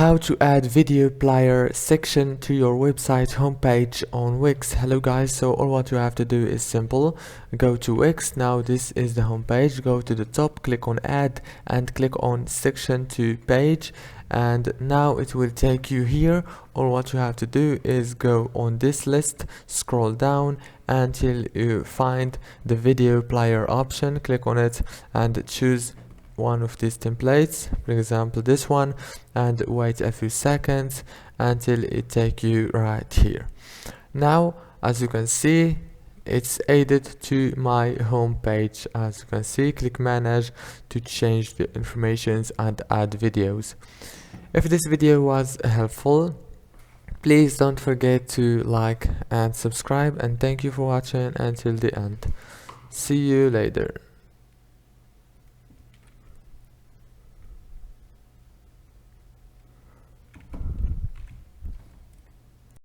How to add video player section to your website homepage on Wix. Hello guys, so all what you have to do is simple. Go to Wix. Now this is the homepage. Go to the top, click on add and click on section to page, and now it will take you here. All what you have to do is go on this list, scroll down until you find the video player option, click on it and choose one of these templates, for example this one, and wait a few seconds until it take you right here. Now as you can see, it's added to my home page. As you can see, click manage to change the informations and add videos. If this video was helpful, please don't forget to like and subscribe, and thank you for watching until the end. See you later.